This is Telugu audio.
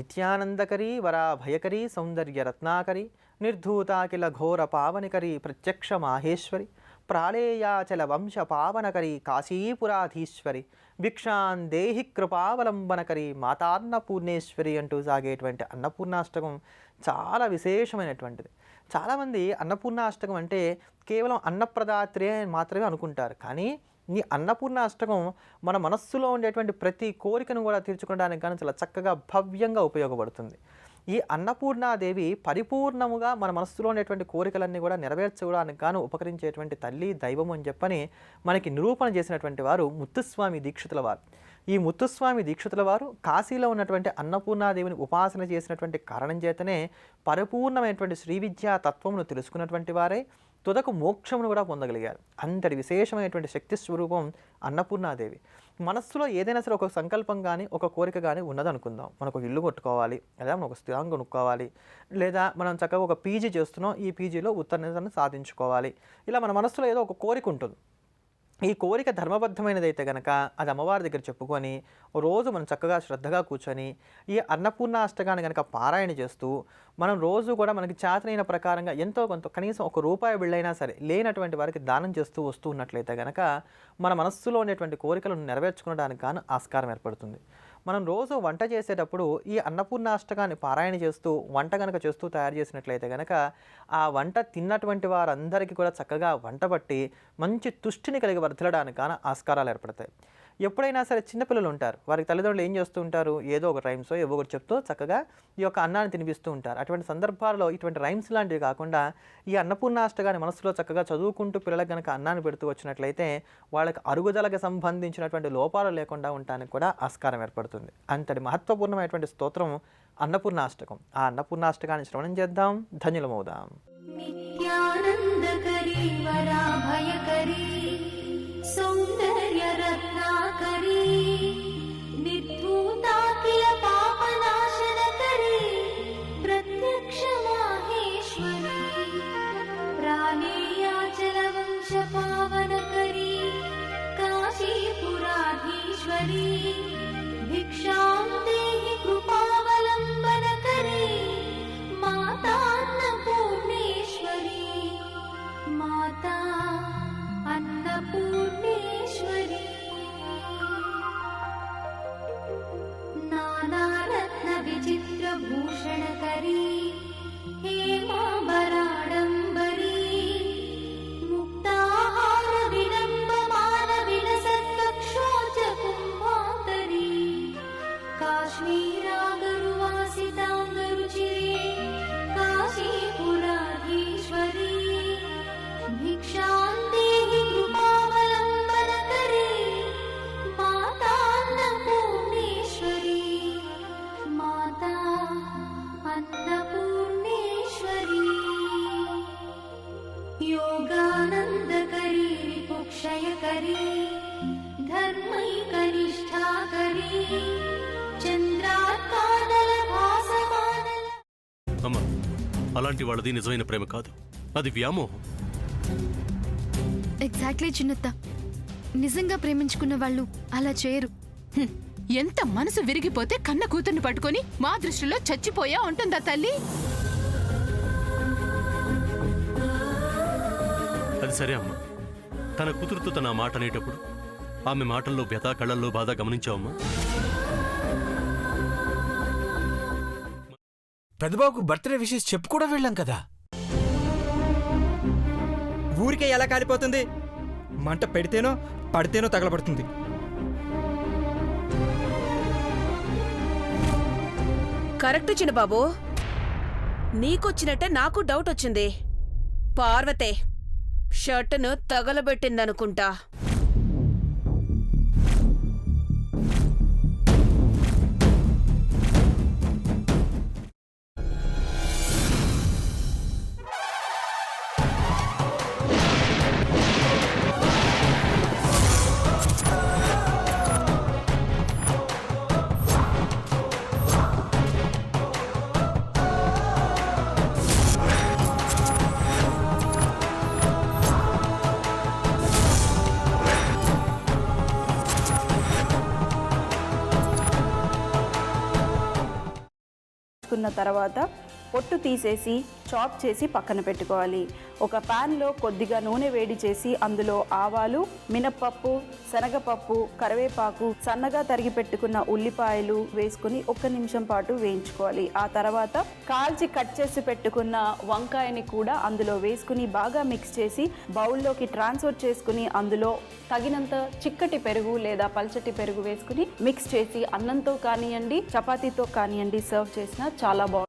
నిత్యానందకరీ వరాభయకరీ సౌందర్యరత్నాకరీ నిర్ధూతాకిల ఘోర పావనికరీ ప్రత్యక్ష మాహేశ్వరి ప్రాళేయాచల వంశ పావనకరీ కాశీపురాధీశ్వరి భిక్షాన్ దేహి కృపావలంబనకరీ మాతాన్నపూర్ణేశ్వరి అంటూ సాగేటువంటి అన్నపూర్ణాష్టకం చాలా విశేషమైనటువంటిది. చాలామంది అన్నపూర్ణాష్టకం అంటే కేవలం అన్నప్రదాత్రే మాత్రమే అనుకుంటారు. కానీ ఈ అన్నపూర్ణ అష్టకం మన మనస్సులో ఉండేటువంటి ప్రతి కోరికను కూడా తీర్చుకోవడానికి కానీ చాలా చక్కగా భవ్యంగా ఉపయోగపడుతుంది. ఈ అన్నపూర్ణాదేవి పరిపూర్ణముగా మన మనస్సులో ఉండేటువంటి కోరికలన్నీ కూడా నెరవేర్చుకోవడానికి గాను ఉపకరించేటువంటి తల్లి దైవం అని చెప్పని మనకి నిరూపణ చేసినటువంటి వారు ముత్తుస్వామి దీక్షితుల వారు. ఈ ముత్తుస్వామి దీక్షితుల వారు కాశీలో ఉన్నటువంటి అన్నపూర్ణాదేవిని ఉపాసన చేసినటువంటి కారణం చేతనే పరిపూర్ణమైనటువంటి శ్రీ విద్యా తత్వమును తెలుసుకున్నటువంటి వారే తుదకు మోక్షమును కూడా పొందగలిగారు. అంతటి విశేషమైనటువంటి శక్తి స్వరూపం అన్నపూర్ణాదేవి. మనస్సులో ఏదైనా సరే ఒక సంకల్పం కానీ ఒక కోరిక కానీ ఉన్నదనుకుందాం. మనకు ఇల్లు కొట్టుకోవాలి, లేదా మనం ఒక స్థిరం కొనుక్కోవాలి, లేదా మనం చక్కగా ఒక పీజీ చేస్తున్నాం, ఈ పీజీలో ఉత్తీర్ణతను సాధించుకోవాలి. ఇలా మన మనస్సులో ఏదో ఒక కోరిక ఉంటుంది. ఈ కోరిక ధర్మబద్ధమైనదైతే కనుక అది అమ్మవారి దగ్గర చెప్పుకొని రోజు మనం చక్కగా శ్రద్ధగా కూర్చొని ఈ అన్నపూర్ణాష్టకాన్ని కనుక పారాయణ చేస్తూ మనం రోజు కూడా మనకి చేతనైన ప్రకారంగా ఎంతో కొంత కనీసం ₹1 బిళ్ళైనా సరే లేనటువంటి వారికి దానం చేస్తూ వస్తూ ఉన్నట్లయితే కనుక మన మనస్సులో ఉండేటువంటి కోరికలను నెరవేర్చుకోవడానికి గాను ఆస్కారం ఏర్పడుతుంది. మనం రోజు వంట చేసేటప్పుడు ఈ అన్నపూర్ణాష్టకాన్ని పారాయణ చేస్తూ వంట కనుక చేస్తూ తయారు చేసినట్లయితే కనుక ఆ వంట తిన్నటువంటి వారందరికీ కూడా చక్కగా వంట పట్టి మంచి తుష్టిని కలిగి వర్ధిల్లడానికి గాను ఆస్కారాలు ఏర్పడతాయి. ఎప్పుడైనా సరే చిన్నపిల్లలు ఉంటారు, వారికి తల్లిదండ్రులు ఏం చేస్తూ ఉంటారు, ఏదో ఒక రైమ్సో ఏవో ఒకటి చెప్తూ చక్కగా ఈ యొక్క అన్నాన్ని తినిపిస్తూ ఉంటారు. అటువంటి సందర్భాల్లో ఇటువంటి రైమ్స్ లాంటివి కాకుండా ఈ అన్నపూర్ణాష్టకాన్ని మనసులో చక్కగా చదువుకుంటూ పిల్లలకు కనుక అన్నాన్ని పెడుతూ వచ్చినట్లయితే వాళ్ళకి అరుగుదలకు సంబంధించినటువంటి లోపాలు లేకుండా ఉండటానికి కూడా ఆస్కారం ఏర్పడుతుంది. అంతటి మహత్వపూర్ణమైనటువంటి స్తోత్రం అన్నపూర్ణాష్టకం. ఆ అన్నపూర్ణాష్టకాన్ని శ్రవణం చేద్దాం, ధన్యులమవుదాం. నిత్యానందకరీ వరాభయకరీ సౌందర్య రత్నాకరీ నిర్ధూతాకిల పాపనాశనకరీ ప్రత్యక్ష మాహేశ్వరీ ప్రాళేయాచల వంశ పావనకరీ కాశీపురాధీశ్వరీ భిక్షాం దేహి కృపావలంబనకరీ మాతాన్నపూర్ణేశ్వరీ మాతా अन्नपूर्णेश्वरी नानारत्न विचित्र भूषणकरी हेमांबराडंबरी मुक्ताहार विडंबमान विलसत्कक्षोच कुंभांतरी काश्मीरागरुवासितांगरुचिरे काशीपुराधीश्वरी भिक्षां देहि कृपावलंबनकरी मातान्नपूर्णेश्वरी माता अन्नपूर्णेश्वरी योगानंदकरी रिपुक्षयकरी धर्मैकनिष्ठाकरी चंद्रात्कादल भासमानल. అమ్మా, అలాంటి వాళ్ళది నిజమైన ప్రేమ కాదు, అది వ్యామోహం. ఎగ్జాక్ట్లీ చిన్నత్త, నిజంగా ప్రేమించుకున్న వాళ్ళు అలా చేయరు. ఎంత మనసు విరిగిపోతే కన్న కూతుర్ని పట్టుకొని మా దృష్టిలో చచ్చిపోయా ఉంటుందా తల్లి? అది సరే అమ్మా, తన కూతురుతో తన మాట అనేటప్పుడు ఆమె మాటల్లో వ్యథ, కళ్ళల్లో బాధ గమనించావమ్మా? పెద్దబాబుకు బర్త్డే విషెస్ చెప్పు కూడా వెళ్ళాం కదా. ఊరికే ఎలా కాలిపోతుంది? మంట పెడితేనో పడితేనో తగలబడుతుంది. కరెక్ట్ చిన్నబాబు, నీకొచ్చినట్టే నాకు డౌట్ వచ్చింది. పార్వతే షర్టును తగలబెట్టిందనుకుంటా. కున్న తర్వాత పొట్టు తీసేసి చాప్ చేసి పక్కన పెట్టుకోవాలి. ఒక ప్యాన్లో కొద్దిగా నూనె వేడి చేసి అందులో ఆవాలు, మినప్పప్పు, శనగపప్పు, కరివేపాకు, సన్నగా తరిగి పెట్టుకున్న ఉల్లిపాయలు వేసుకుని 1 నిమిషం పాటు వేయించుకోవాలి. ఆ తర్వాత కాల్చి కట్ చేసి పెట్టుకున్న వంకాయని కూడా అందులో వేసుకుని బాగా మిక్స్ చేసి బౌల్లోకి ట్రాన్స్ఫర్ చేసుకుని అందులో తగినంత చిక్కటి పెరుగు లేదా పల్చటి పెరుగు వేసుకుని మిక్స్ చేసి అన్నంతో కానివ్వండి, చపాతీతో కానివ్వండి సర్వ్ చేసినా చాలా బాగుంటుంది.